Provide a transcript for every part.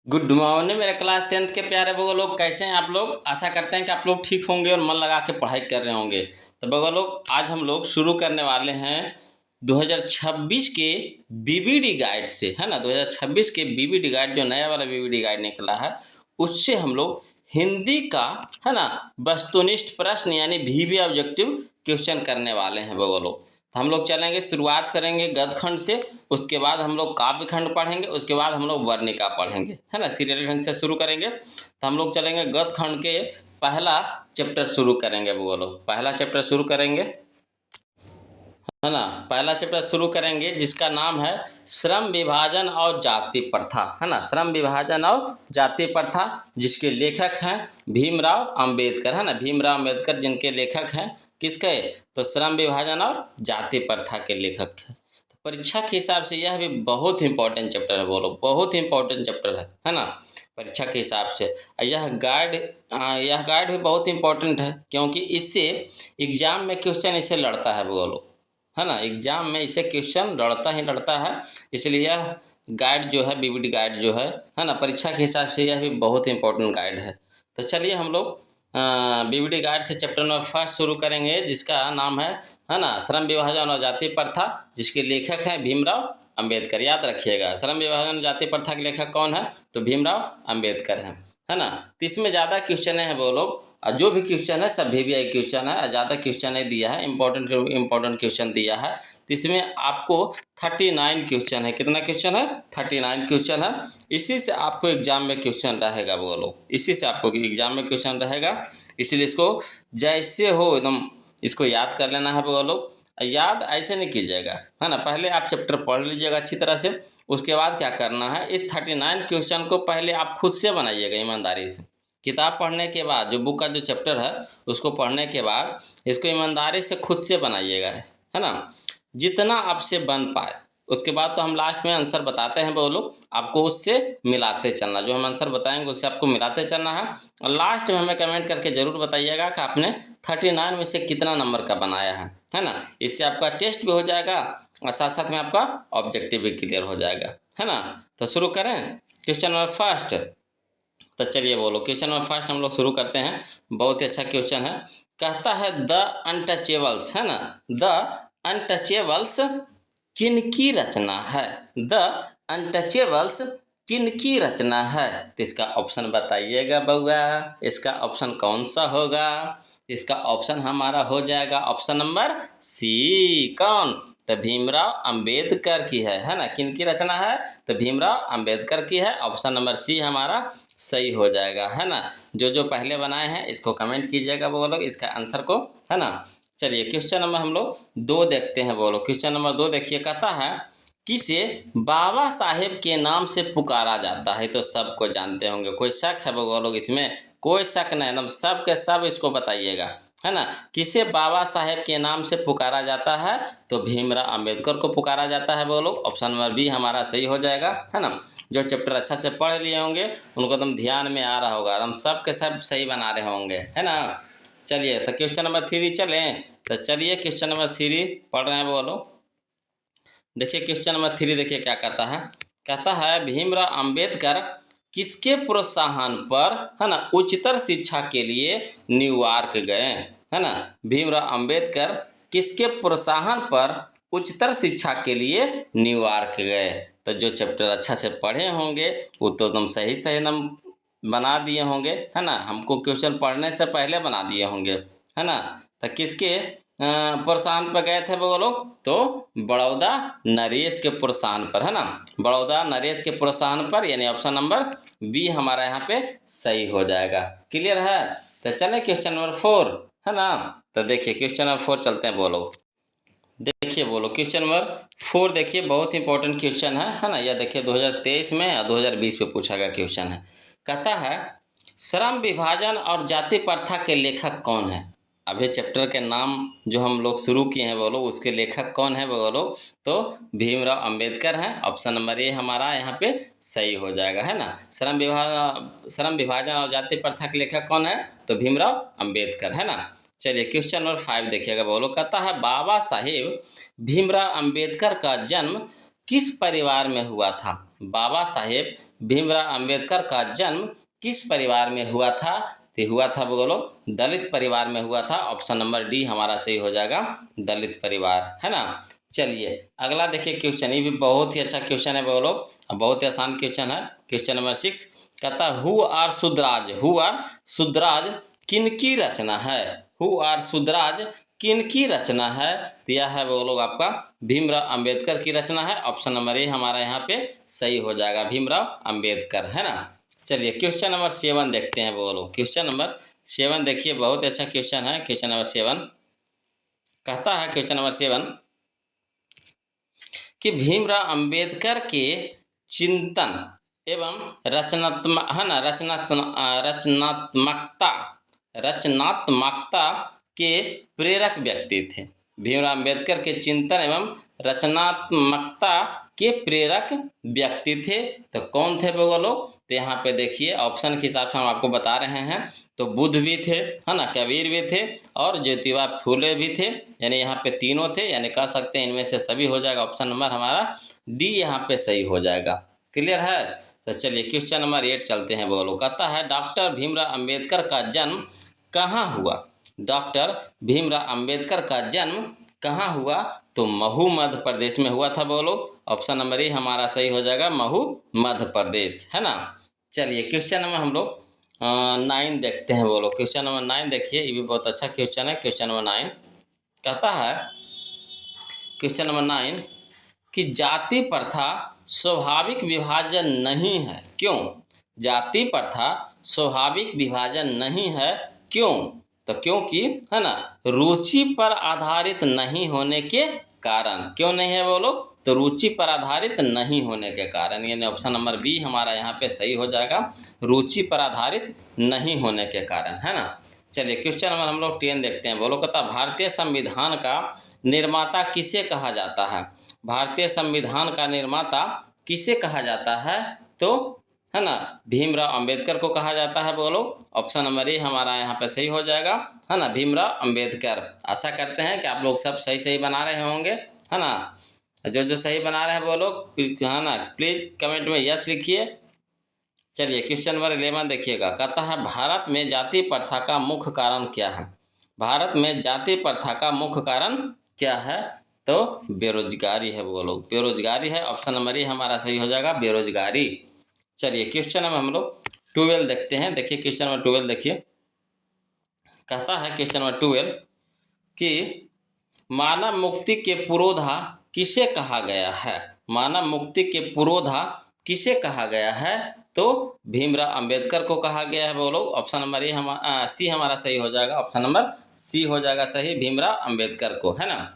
Good morning मेरे class 10th के प्यारे बगो लोग, कैसे हैं आप लोग। आशा करते हैं कि आप लोग ठीक होंगे और मन लगा के पढ़ाई कर रहे होंगे। तो बगो लोग, आज हम लोग शुरू करने वाले हैं 2026 के बीबीडी गाइड से, है ना। 2026 के बीबीडी गाइड, जो नया वाला बीबीडी गाइड निकला है, उससे हम लोग हिंदी का, है ना, वस्तुनिष्ठ प्रश्न यानी वीवी ऑब्जेक्टिव क्वेश्चन करने वाले हैं बगो लोग। तो हम लोग चलेंगे, शुरुआत करेंगे गद्य खंड से, उसके बाद हम लोग काव्य खंड पढ़ेंगे, उसके बाद हम लोग वर्णिका पढ़ेंगे, है ना। सीरियल ढंग से शुरू करेंगे। तो हम लोग चलेंगे गद्य खंड के पहला चैप्टर शुरू करेंगे वो लोग। पहला चैप्टर शुरू करेंगे, है ना। पहला चैप्टर शुरू करेंगे जिसका नाम है श्रम विभाजन और जाति प्रथा, है ना। श्रम विभाजन और जाति प्रथा, जिसके लेखक हैं भीमराव अंबेडकर, है ना। भीमराव अंबेडकर जिनके लेखक हैं, किसके, तो श्रम विभाजन और जाति प्रथा के लेखक हैं। तो परीक्षा के हिसाब से यह भी बहुत इंपॉर्टेंट चैप्टर है, बोलो बहुत इंपॉर्टेंट चैप्टर है ना, परीक्षा के हिसाब से। यह गाइड भी बहुत इंपॉर्टेंट है, क्योंकि इससे एग्जाम में क्वेश्चन इसे लड़ता है बोलो, है ना। एग्जाम में इसे क्वेश्चन लड़ता है, इसलिए यह गाइड जो है, बीबीडी गाइड जो है ना, परीक्षा के हिसाब से यह भी बहुत इंपॉर्टेंट गाइड है। तो चलिए हम लोग बीबीडी गाइड से चैप्टर नंबर फर्स्ट शुरू करेंगे, जिसका नाम है ना, श्रम विभाजन और जाति प्रथा, जिसके लेखक हैं भीमराव अंबेडकर। याद रखिएगा, श्रम विभाजन और जाति प्रथा के लेखक कौन है, तो भीमराव अंबेडकर हैं, है ना। तो इसमें ज़्यादा क्वेश्चन है वो लोग, और जो भी क्वेश्चन है सब वीवीआई क्वेश्चन है, ज़्यादा क्वेश्चन नहीं दिया है, इंपॉर्टेंट क्वेश्चन दिया है। तो इसमें आपको 39 क्वेश्चन है। कितना क्वेश्चन है, 39 क्वेश्चन है। इसी से आपको एग्जाम में क्वेश्चन रहेगा वो लोग, इसी से आपको एग्जाम में क्वेश्चन रहेगा, इसलिए इसको जैसे हो एकदम इसको याद कर लेना है वो लोग। याद ऐसे नहीं कीजिएगा, है ना। पहले आप चैप्टर पढ़ लीजिएगा अच्छी तरह से, उसके बाद क्या करना है, इस 39 क्वेश्चन को पहले आप खुद से बनाइएगा ईमानदारी से। किताब पढ़ने के बाद, जो बुक का जो चैप्टर है उसको पढ़ने के बाद इसको ईमानदारी से खुद से बनाइएगा, है ना, जितना आपसे बन पाए। उसके बाद तो हम लास्ट में आंसर बताते हैं वो लोग, आपको उससे मिलाते चलना, जो हम आंसर बताएंगे उससे आपको मिलाते चलना है। और लास्ट में हमें कमेंट करके ज़रूर बताइएगा कि आपने 39 में से कितना नंबर का बनाया है ना। इससे आपका टेस्ट भी हो जाएगा और साथ साथ में आपका ऑब्जेक्टिव भी क्लियर हो जाएगा, है ना। तो शुरू करें क्वेश्चन नंबर फर्स्ट। तो चलिए बोलो, क्वेश्चन नंबर फर्स्ट हम लोग शुरू करते हैं। बहुत ही अच्छा क्वेश्चन है। कहता है द अनटचेबल्स, है ना, द अनटचेबल्स किनकी रचना है, द अनटचेबल्स किनकी रचना है। तो इसका ऑप्शन बताइएगा बउआ, इसका ऑप्शन कौन सा होगा। इसका ऑप्शन हमारा हो जाएगा ऑप्शन नंबर सी। कौन, तो भीमराव अंबेडकर की है ना। किनकी रचना है, तो भीमराव अंबेडकर की है। ऑप्शन नंबर सी हमारा सही हो जाएगा, है ना। जो जो पहले बनाए हैं इसको कमेंट कीजिएगा वो लोग, इसका आंसर को, है ना। चलिए क्वेश्चन नंबर हम लोग 2 देखते हैं वो लोग। क्वेश्चन नंबर 2 देखिए, कहता है किसे बाबा साहेब के नाम से पुकारा जाता है। तो सबको जानते होंगे, कोई शक है वो लोग इसमें, कोई शक नहीं, एकदम सब के सब इसको बताइएगा, है ना। किसे बाबा साहेब के नाम से पुकारा जाता है, तो भीमराव अंबेडकर को पुकारा जाता है वो लोग। ऑप्शन नंबर बी हमारा सही हो जाएगा, है ना। जो चैप्टर अच्छा से पढ़ लिए होंगे उनको एकदम ध्यान में आ रहा होगा, हम सब के सब सही बना रहे होंगे, है ना। चलिए तो क्वेश्चन नंबर 3 चलें। तो चलिए क्वेश्चन नंबर 3 पढ़ रहे हैं बोलो। देखिए क्वेश्चन नंबर 3 देखिए क्या कहता है। कहता है भीमराव अंबेडकर किसके प्रोत्साहन पर, है ना, उच्चतर शिक्षा के लिए न्यूयॉर्क गए, है ना। भीमराव अंबेडकर किसके प्रोत्साहन पर उच्चतर शिक्षा के लिए न्यूयॉर्क गए। तो जो चैप्टर अच्छा से पढ़े होंगे वो तो एकदम सही सही एकदम बना दिए होंगे, है ना। हमको क्वेश्चन पढ़ने से पहले बना दिए होंगे, है ना। तो किसके प्रोत्साहन पर गए थे वो लोग, तो बड़ौदा नरेश के प्रोत्साहन पर, है ना। बड़ौदा नरेश के प्रोत्साहन पर, यानी ऑप्शन नंबर बी हमारा यहाँ पे सही हो जाएगा। क्लियर है। तो चले क्वेश्चन नंबर 4, है ना। तो देखिए क्वेश्चन नंबर 4 चलते हैं बोलो। देखिए बोलो क्वेश्चन नंबर 4 देखिए, बहुत इंपॉर्टेंट क्वेश्चन है ना। यह देखिए 2023 में और 2020 में पूछा गया क्वेश्चन है। कहता है श्रम विभाजन और जाति प्रथा के लेखक कौन है। अभी चैप्टर के नाम जो हम लोग शुरू किए हैं बोलो, उसके लेखक कौन है बोलो, तो भीमराव अंबेडकर हैं। ऑप्शन नंबर ए हमारा यहाँ पे सही हो जाएगा, है ना। श्रम विभाजन और जाति प्रथा के लेखक कौन है, तो भीमराव अंबेडकर, है ना। चलिए क्वेश्चन नंबर 5 देखिएगा बोलो। कहता है बाबा साहेब भीमराव अंबेडकर का जन्म किस परिवार में हुआ था। बाबा साहेब भीमराव अंबेडकर का जन्म किस परिवार में हुआ था? तो हुआ था बोलो दलित परिवार में हुआ था। ऑप्शन नंबर डी हमारा सही हो जाएगा, दलित परिवार, है ना। चलिए अगला देखिए क्वेश्चन, ये भी बहुत ही अच्छा क्वेश्चन है बोलो, बहुत ही आसान क्वेश्चन है। क्वेश्चन नंबर 6 कहता who are Shudras, who are Shudras किनकी रचना है? हु आर शुद्राज किनकी रचना है? तो यह है वो लोग आपका भीमराव अंबेडकर की रचना है। ऑप्शन नंबर ए हमारा यहाँ पे सही हो जाएगा, भीमराव अंबेडकर, है ना। चलिए क्वेश्चन नंबर 7 देखते हैं वो लोग। क्वेश्चन नंबर 7 देखिए, बहुत अच्छा क्वेश्चन है। क्वेश्चन नंबर 7 कहता है, क्वेश्चन नंबर 7 कि भीमराव अंबेडकर के चिंतन एवं रचनात्मक, है ना, रचनात्मकता के प्रेरक व्यक्ति थे। भीमराव अंबेडकर के चिंतन एवं रचनात्मकता के प्रेरक व्यक्ति थे, तो कौन थे वो लोग? तो यहाँ पे देखिए ऑप्शन के हिसाब से हम आपको बता रहे हैं। तो बुद्ध भी थे, है ना, कबीर भी थे और ज्योतिबा फूले भी थे, यानी यहाँ पे तीनों थे, यानी कह सकते हैं इनमें से सभी हो जाएगा। ऑप्शन नंबर हमारा डी यहाँ पे सही हो जाएगा। क्लियर है? तो चलिए क्वेश्चन नंबर 8 चलते हैं। बोलो कहता है डॉक्टर भीमराव अंबेडकर का जन्म कहाँ हुआ? डॉक्टर भीमराव अंबेडकर का जन्म कहाँ हुआ? तो महू मध्य प्रदेश में हुआ था। बोलो ऑप्शन नंबर ए हमारा सही हो जाएगा, महू मध्य प्रदेश, है ना। चलिए क्वेश्चन नंबर हम लोग 9 देखते हैं। बोलो क्वेश्चन नंबर 9 देखिए, ये भी बहुत अच्छा क्वेश्चन है। क्वेश्चन नंबर 9 कहता है, क्वेश्चन नंबर 9 कि जाति प्रथा स्वाभाविक विभाजन नहीं है, क्यों? जाति प्रथा स्वाभाविक विभाजन नहीं है, क्यों? तो क्योंकि, है ना, रुचि पर आधारित नहीं होने के कारण। क्यों नहीं है बोलो? तो रुचि पर आधारित नहीं होने के कारण, यानी ऑप्शन नंबर बी हमारा यहाँ पे सही हो जाएगा, रुचि पर आधारित नहीं होने के कारण, है ना। चलिए क्वेश्चन नंबर हम लोग 10 देखते हैं। बोलो कहता भारतीय संविधान का निर्माता किसे कहा जाता है? भारतीय संविधान का निर्माता किसे कहा जाता है? तो, है ना, भीमराव अंबेडकर को कहा जाता है। बोलो ऑप्शन नंबर ए हमारा यहाँ पे सही हो जाएगा, है ना, भीमराव अंबेडकर। आशा करते हैं कि आप लोग सब सही सही बना रहे होंगे, है ना। जो जो सही बना रहे हैं वो लोग, है ना, प्लीज कमेंट में यस लिखिए। चलिए क्वेश्चन नंबर 11 देखिएगा, कहता है भारत में जाति प्रथा का मुख्य कारण क्या है? भारत में जाति प्रथा का मुख्य कारण क्या है? तो बेरोजगारी है। वो लोग बेरोजगारी है, ऑप्शन नंबर ए हमारा सही हो जाएगा, बेरोजगारी। चलिए क्वेश्चन नंबर हम लोग 12 देखते हैं। देखिए क्वेश्चन नंबर 12 देखिए, कहता है क्वेश्चन नंबर 12 कि मानव मुक्ति के पुरोधा किसे कहा गया है? मानव मुक्ति के पुरोधा किसे कहा गया है? तो भीमराव अंबेडकर को कहा गया है। बोलो ऑप्शन नंबर ए सी हमारा सही हो जाएगा, ऑप्शन नंबर सी हो जाएगा सही, भीमराव अंबेडकर को, है ना।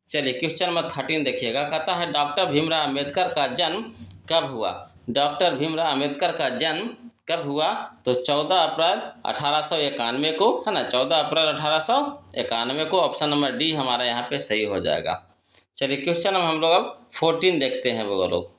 चलिए क्वेश्चन नंबर 13 देखिएगा, कहता है डॉक्टर भीमराव अंबेडकर का जन्म कब हुआ? डॉक्टर भीमराव अंबेडकर का जन्म कब हुआ? तो 14 अप्रैल 1891 को, है ना, 14 अप्रैल 1891 को। ऑप्शन नंबर डी हमारा यहाँ पे सही हो जाएगा। चलिए क्वेश्चन नंबर हम लोग अब 14 देखते हैं। वो लोग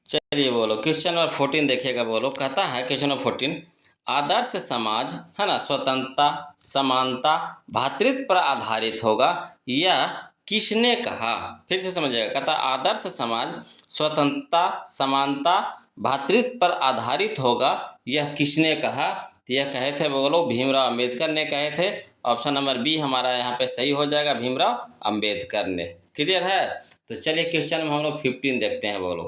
चलिए बोलो क्वेश्चन नंबर 14 देखिएगा। बोलो कहता है क्वेश्चन नंबर 14 आदर्श समाज, है ना, स्वतंत्रता, समानता, भ्रातृत्व पर आधारित होगा, यह किसने कहा? फिर से समझिएगा, कहता आदर्श समाज स्वतंत्रता, समानता, भ्रातृत्व पर आधारित होगा, यह किसने कहा? तो यह कहे थे बोलो भीमराव अंबेडकर ने कहे थे। ऑप्शन नंबर बी हमारा यहाँ पे सही हो जाएगा, भीमराव अंबेडकर ने। क्लियर है? तो चलिए क्वेश्चन में हम लोग 15 देखते हैं। बोलो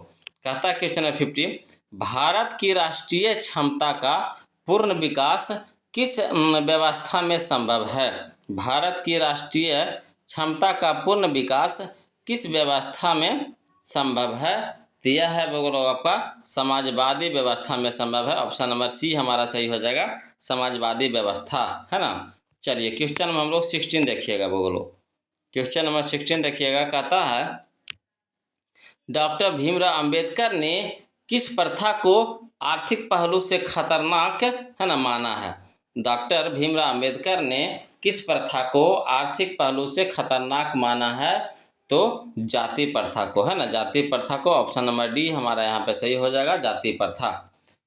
कहता है क्वेश्चन नंबर 15 भारत की राष्ट्रीय क्षमता का पूर्ण विकास किस व्यवस्था में संभव है? भारत की राष्ट्रीय क्षमता का पूर्ण विकास किस व्यवस्था में संभव है? तो यह है बोलो आपका समाजवादी व्यवस्था में संभव है। ऑप्शन नंबर सी हमारा सही हो जाएगा, समाजवादी व्यवस्था, है ना। चलिए क्वेश्चन में हम लोग 16 देखिएगा। बोलो क्वेश्चन नंबर 16 देखिएगा, कहता है डॉक्टर भीमराव अंबेडकर ने किस प्रथा को आर्थिक पहलू से खतरनाक, है ना, माना है? डॉक्टर भीमराव अंबेडकर ने किस प्रथा को आर्थिक पहलू से खतरनाक माना है? तो जाति प्रथा को, है ना, जाति प्रथा को। ऑप्शन नंबर डी हमारा यहाँ पे सही हो जाएगा, जाति प्रथा।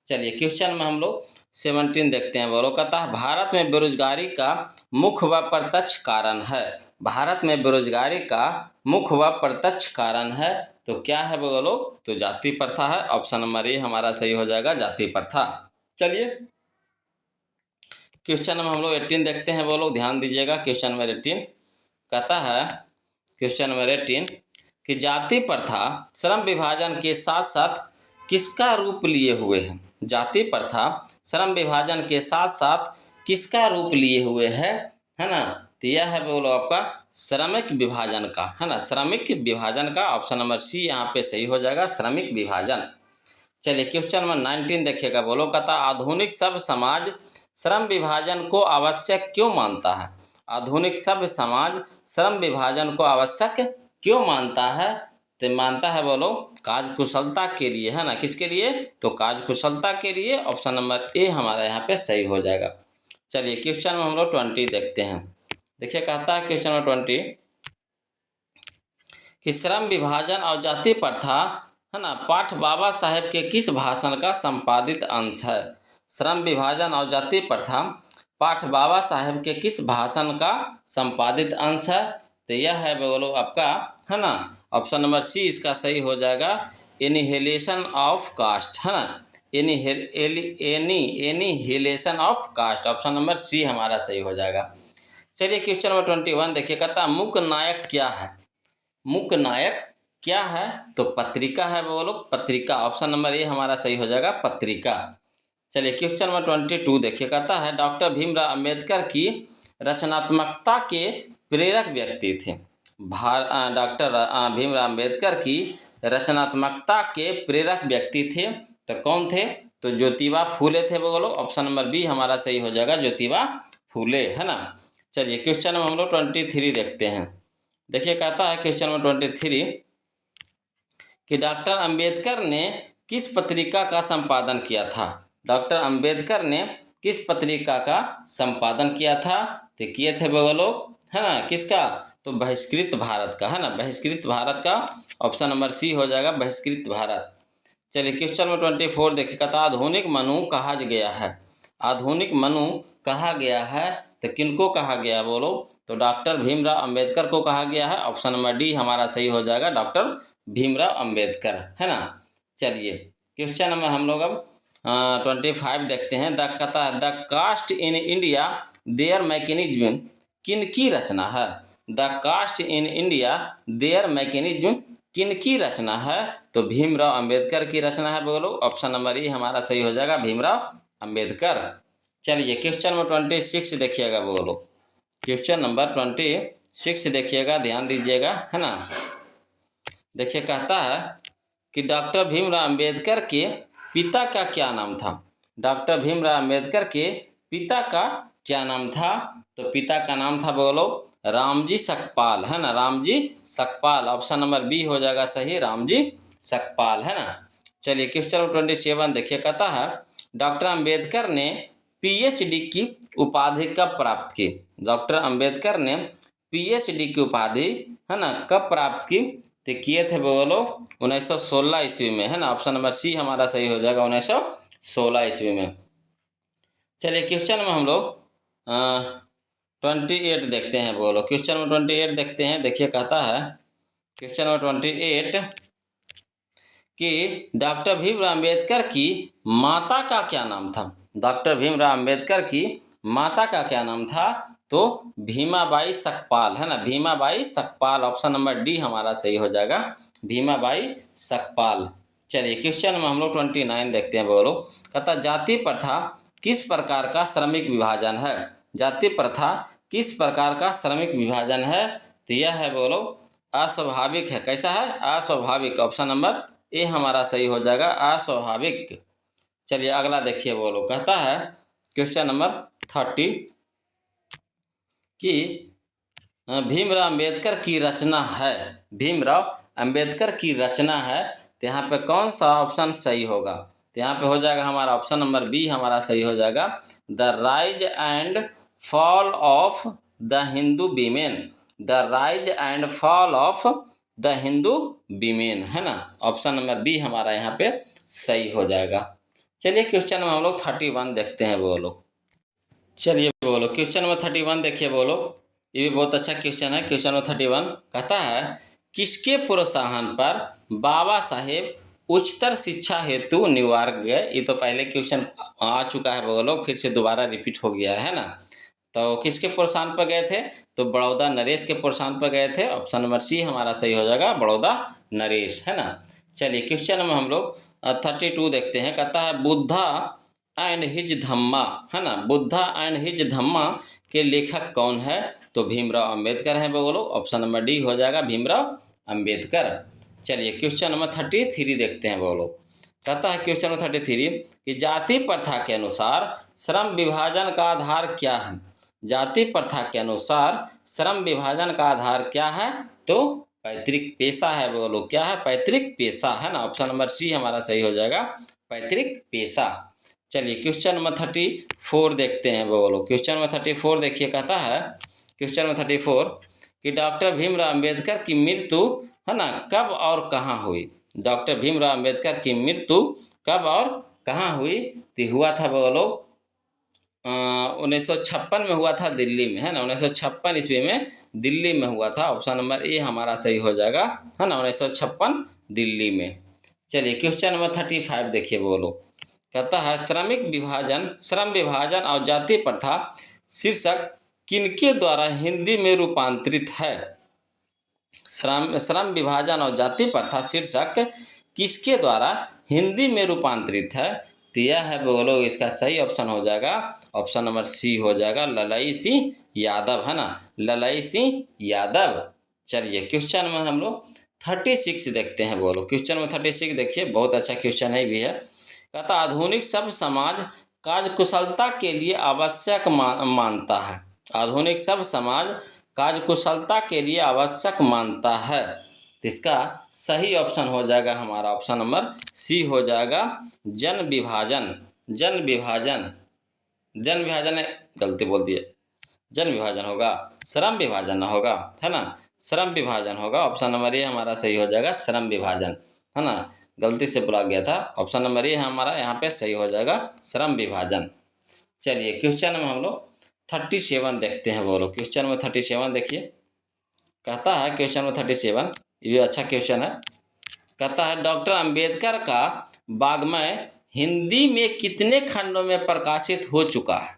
चलिए क्वेश्चन में हम लोग 17 देखते हैं। बोलो कहता है भारत में बेरोजगारी का मुख्य व प्रत्यक्ष कारण है। भारत में बेरोजगारी का मुख्य व प्रत्यक्ष कारण है। तो क्या है वो लोग, तो जाति प्रथा है। ऑप्शन नंबर ए हमारा सही हो जाएगा, जाति प्रथा। चलिए क्वेश्चन नंबर हम लोग 18 देखते हैं वो लोग, ध्यान दीजिएगा। क्वेश्चन नंबर 18 कहता है, क्वेश्चन नंबर 18 कि जाति प्रथा श्रम विभाजन के साथ साथ किसका रूप लिए हुए है। जाति प्रथा श्रम विभाजन के साथ साथ किसका रूप लिए हुए है ना। तो यह है बोलो आपका श्रमिक विभाजन का, है ना, श्रमिक विभाजन का। ऑप्शन नंबर सी यहाँ पे सही हो जाएगा, श्रमिक विभाजन। चलिए क्वेश्चन नंबर 19 देखिएगा बोलो, कहता आधुनिक सभ्य समाज श्रम विभाजन को आवश्यक क्यों मानता है। आधुनिक सभ्य समाज श्रम विभाजन को आवश्यक क्यों मानता है। तो मानता है बोलो कार्य कुशलता के लिए, है ना, किसके लिए, तो कार्य कुशलता के लिए। ऑप्शन नंबर ए हमारा यहाँ पे सही हो जाएगा। चलिए क्वेश्चन में हम लोग 20 देखते हैं। देखिए कहता है क्वेश्चन नंबर 20 कि श्रम विभाजन और जाति प्रथा, है ना, पाठ बाबा साहेब के किस भाषण का संपादित अंश है। श्रम विभाजन और जाति प्रथा पाठ बाबा साहेब के किस भाषण का संपादित अंश है। तो यह है बोलो आपका, है ना, ऑप्शन नंबर सी इसका सही हो जाएगा, एनिहिलेशन ऑफ कास्ट, है ना, annihilation of caste. Option number C हमारा सही हो जाएगा। चलिए क्वेश्चन नंबर 21 देखिए, कहता मुख्य नायक क्या है। मुख्य नायक क्या है, तो पत्रिका है बोलो, पत्रिका। ऑप्शन नंबर ए हमारा सही हो जाएगा, पत्रिका। चलिए क्वेश्चन नंबर 22 देखिए, कहता है डॉक्टर भीमराव अंबेडकर की रचनात्मकता के प्रेरक व्यक्ति थे। डॉक्टर भीमराव अंबेडकर की रचनात्मकता के प्रेरक व्यक्ति थे, तो कौन थे, तो ज्योतिबा फूले थे बोलो। ऑप्शन नंबर बी हमारा सही हो जाएगा, ज्योतिबा फूले, है ना। चलिए क्वेश्चन नंबर हम लोग 23 देखते हैं। देखिए कहता है क्वेश्चन नंबर 23 कि डॉक्टर अंबेडकर ने किस पत्रिका का संपादन किया था। डॉक्टर अंबेडकर ने किस पत्रिका का संपादन किया था, तो किए थे वो लोग, है ना, किसका, तो बहिष्कृत भारत का, है ना, बहिष्कृत भारत का। ऑप्शन नंबर सी हो जाएगा, बहिष्कृत भारत। चलिए क्वेश्चन नंबर 24 देखिए, कहता आधुनिक मनु कहा गया है। आधुनिक मनु कहा गया है, तो किनको कहा गया बोलो, तो डॉक्टर भीमराव अंबेडकर को कहा गया है। ऑप्शन नंबर डी हमारा सही हो जाएगा, डॉक्टर भीमराव अंबेडकर, है ना। चलिए क्वेश्चन नंबर हम लोग अब 25 देखते हैं। The caste in India their mechanism किन की रचना है। The caste in India their mechanism किन की रचना है, तो भीमराव अंबेडकर की रचना है बोलो। ऑप्शन नंबर ई हमारा सही हो जाएगा, भीमराव अंबेडकर। चलिए क्वेश्चन नंबर 26 देखिएगा बोलो, क्वेश्चन नंबर 26 देखिएगा, ध्यान दीजिएगा, है ना। देखिए कहता है कि डॉक्टर भीमराव अंबेडकर के पिता का क्या नाम था। डॉक्टर भीमराव अंबेडकर के पिता का क्या नाम था, तो पिता का नाम था बोलो रामजी सकपाल, है ना, Ramji Sakpal. Option number B हो जाएगा सही, रामजी सकपाल, है ना। चलिए क्वेश्चन नंबर 27 देखिए, कहता है डॉक्टर अंबेडकर ने पीएचडी की उपाधि कब प्राप्त की। डॉक्टर अंबेडकर ने पीएचडी की उपाधि, है ना, कब प्राप्त की, तो किए थे बोलो 1916 ईस्वी में, है ना। ऑप्शन नंबर सी हमारा सही हो जाएगा, 1916 ईस्वी में। चलिए क्वेश्चन में हम लोग 28 देखते हैं बोलो, क्वेश्चन नंबर 28 देखते हैं। देखिए कहता है क्वेश्चन नंबर 28 कि डॉक्टर भीमराव अंबेडकर की माता का क्या नाम था। डॉक्टर भीमराव अंबेडकर की माता का क्या नाम था, तो भीमाबाई सकपाल, है ना, Bhimabai Sakpal. Option number D हमारा सही हो जाएगा, भीमाबाई सकपाल। चलिए क्वेश्चन में हम लोग 29 देखते हैं बोलो, कहता जाति प्रथा किस प्रकार का श्रमिक विभाजन है। जाति प्रथा किस प्रकार का श्रमिक विभाजन है, तो यह है बोलो अस्वाभाविक है। कैसा है, अस्वाभाविक। ऑप्शन नंबर ए हमारा सही हो जाएगा, अस्वाभाविक। चलिए अगला देखिए बोलो, कहता है क्वेश्चन नंबर 30 कि भीमराव अंबेडकर की रचना है। भीमराव अंबेडकर की रचना है, तो यहाँ पे कौन सा ऑप्शन सही होगा, तो यहाँ पे हो जाएगा हमारा ऑप्शन नंबर बी हमारा सही हो जाएगा, the rise and fall of the Hindu women. The rise and fall of the Hindu women, है ना। ऑप्शन नंबर बी हमारा यहाँ पे सही हो जाएगा। चलिए क्वेश्चन में हम लोग 31 देखते हैं बोलो। चलिए बोलो क्वेश्चन नंबर 31 देखिए बोलो, ये भी बहुत अच्छा क्वेश्चन है। क्वेश्चन नंबर 31 कहता है किसके प्रोत्साहन पर बाबा साहेब उच्चतर शिक्षा हेतु न्यूयॉर्क गए। ये तो पहले क्वेश्चन आ चुका है वो लोग, फिर से दोबारा रिपीट हो गया है ना। तो किसके प्रोत्साहन पर गए थे? तो बड़ौदा नरेश के प्रोत्साहन पर गए थे। ऑप्शन नंबर सी हमारा सही हो जाएगा, बड़ौदा नरेश, है ना। चलिए क्वेश्चन में हम लोग 32 देखते हैं। कहता है बुद्धा एंड हिज धम्मा, है ना। बुद्धा एंड हिज धम्मा के लेखक कौन है? तो भीमराव अंबेडकर हैं वो लोग। ऑप्शन नंबर डी हो जाएगा, भीमराव अंबेडकर। चलिए क्वेश्चन नंबर 33 देखते हैं वो लोग। कहता है क्वेश्चन नंबर 33 कि जाति प्रथा के अनुसार श्रम विभाजन का आधार क्या है? जाति प्रथा के अनुसार श्रम विभाजन का आधार क्या है? तो पैतृक पेशा है वो लोग। क्या है? पैतृक पेशा, है ना। ऑप्शन नंबर सी हमारा सही हो जाएगा, पैतृक पेशा। चलिए क्वेश्चन नंबर 34 देखते हैं वो लोग। क्वेश्चन नंबर 34 देखिए, कहता है क्वेश्चन नंबर 34 कि डॉक्टर भीमराव अंबेडकर की मृत्यु, है ना, कब और कहाँ हुई? डॉक्टर भीमराव अंबेडकर की मृत्यु कब और कहाँ हुई? तो हुआ था वो लोग 1956 में हुआ था दिल्ली में, है ना। 1956 ईस्वी में दिल्ली में हुआ था। ऑप्शन नंबर ए हमारा सही हो जाएगा, है ना, 1956 दिल्ली में। चलिए क्वेश्चन नंबर 35 देखिए वो लोग। कहता है श्रम विभाजन और जाति प्रथा शीर्षक किनके द्वारा हिंदी में रूपांतरित है? श्रम विभाजन और जाति प्रथा शीर्षक किसके द्वारा हिंदी में रूपांतरित है? तो यह है वो लोग, इसका सही ऑप्शन हो जाएगा, ऑप्शन नंबर सी हो जाएगा, ललाई सिंह यादव, है ना, ललाई सिंह यादव। चलिए क्वेश्चन में हम लोग 36 देखते हैं वो लोग। क्वेश्चन में 36 देखिए, बहुत अच्छा क्वेश्चन है भी है। कहता आधुनिक सभ्य समाज कार्यकुशलता के लिए आवश्यक मानता है। आधुनिक सभ्य समाज कार्यकुशलता के लिए आवश्यक मानता है। तो इसका सही ऑप्शन हो जाएगा हमारा, ऑप्शन नंबर सी हो जाएगा, जन विभाजन। जन विभाजन, जन विभाजन गलती बोल दिए, जन विभाजन होगा, श्रम विभाजन ना होगा, है ना, श्रम विभाजन होगा। ऑप्शन नंबर ए हमारा सही हो जाएगा, श्रम विभाजन, है ना, गलती से बोला गया था। ऑप्शन नंबर ए हमारा यहाँ पे सही हो जाएगा, श्रम विभाजन। चलिए क्वेश्चन में हम लोग 37 देखते हैं वो लोग। क्वेश्चन में 37 देखिए, कहता है क्वेश्चन में 37, ये अच्छा क्वेश्चन है। कहता है डॉक्टर अंबेडकर का वाङ्मय हिंदी में कितने खंडों में प्रकाशित हो चुका है?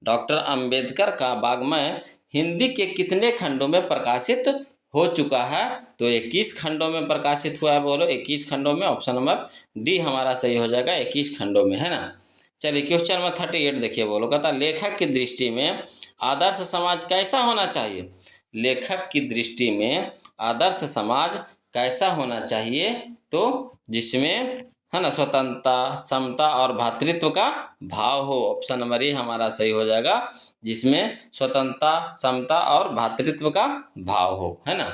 डॉक्टर अंबेडकर का वाङ्मय हिंदी के कितने खंडों में प्रकाशित हो चुका है? तो 21 खंडों में प्रकाशित हुआ है बोलो, 21 खंडों में। ऑप्शन नंबर डी हमारा सही हो जाएगा, 21 खंडों में, है ना। चलिए क्वेश्चन नंबर 38 देखिए बोलो। कहता लेखक की दृष्टि में आदर्श समाज कैसा होना चाहिए? लेखक की दृष्टि में आदर्श समाज कैसा होना चाहिए? तो जिसमें, है ना, स्वतंत्रता, समता और भ्रातृत्व का भाव हो। ऑप्शन नंबर ए हमारा सही हो जाएगा, जिसमें स्वतंत्रता, समता और भ्रातृत्व का भाव हो, है ना।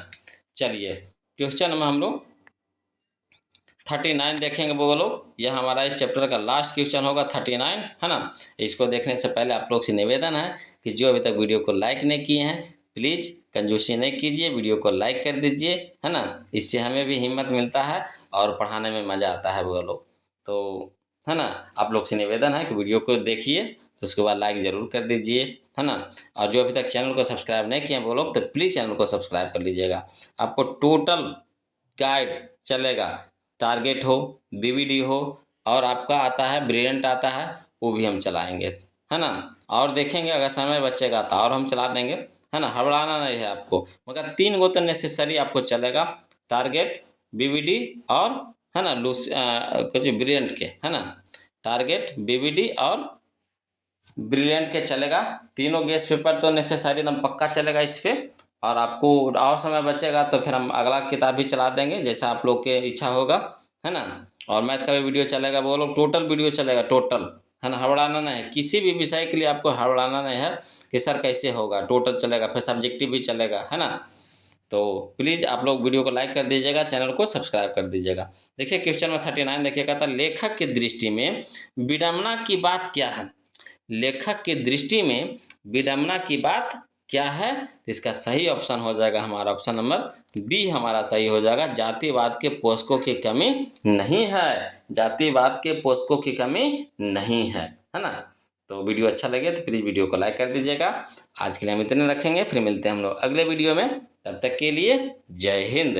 चलिए क्वेश्चन में हम लोग 39 देखेंगे वो लोग। यह हमारा इस चैप्टर का लास्ट क्वेश्चन होगा 39, है ना। इसको देखने से पहले आप लोग से निवेदन है कि जो अभी तक वीडियो को लाइक नहीं किए हैं, प्लीज़ कंजूसी नहीं कीजिए, वीडियो को लाइक कर दीजिए, है ना। इससे हमें भी हिम्मत मिलता है और पढ़ाने में मज़ा आता है वो लोग। तो, है ना, आप लोग से निवेदन है कि वीडियो को देखिए, तो उसके बाद लाइक ज़रूर कर दीजिए, है ना। और जो अभी तक चैनल को सब्सक्राइब नहीं किए वो लोग, तो प्लीज़ चैनल को सब्सक्राइब कर लीजिएगा। आपको टोटल गाइड चलेगा, टारगेट हो, बीवीडी हो, और आपका आता है ब्रिलियंट आता है, वो भी हम चलाएंगे, है ना। और देखेंगे अगर समय बचेगा तो और हम चला देंगे, है ना। हड़बड़ाना नहीं है आपको, मगर 3 गो तो नेसेसरी आपको चलेगा, टारगेट, बीवीडी और, है ना, कुछ ब्रिलियंट के, है ना। टारगेट, बीवीडी और ब्रिलियंट के चलेगा। तीनों गेस पेपर तो नेसेसरी एकदम पक्का चलेगा इस पर। और आपको और समय बचेगा तो फिर हम अगला किताब भी चला देंगे, जैसा आप लोग के इच्छा होगा, है ना। और मैथ का भी वीडियो चलेगा वो लोग, टोटल वीडियो चलेगा, टोटल, है ना। हड़बड़ाना नहीं है, किसी भी विषय के लिए आपको हड़बड़ाना नहीं है कि सर कैसे होगा, टोटल चलेगा, फिर सब्जेक्टिव भी चलेगा, है ना। तो प्लीज़ आप लोग वीडियो को लाइक कर दीजिएगा, चैनल को सब्सक्राइब कर दीजिएगा। देखिए क्वेश्चन में 39 देखिए, कहता लेखक की दृष्टि में विडंबना की बात क्या है? लेखक की दृष्टि में विडंबना की बात क्या है? तो इसका सही ऑप्शन हो जाएगा हमारा, ऑप्शन नंबर बी हमारा सही हो जाएगा, जातिवाद के पोषकों की कमी नहीं है। जातिवाद के पोषकों की कमी नहीं है ना। तो वीडियो अच्छा लगे तो प्लीज़ वीडियो को लाइक कर दीजिएगा। आज के लिए हम इतने रखेंगे, फिर मिलते हैं हम लोग अगले वीडियो में। तब तक के लिए जय हिंद।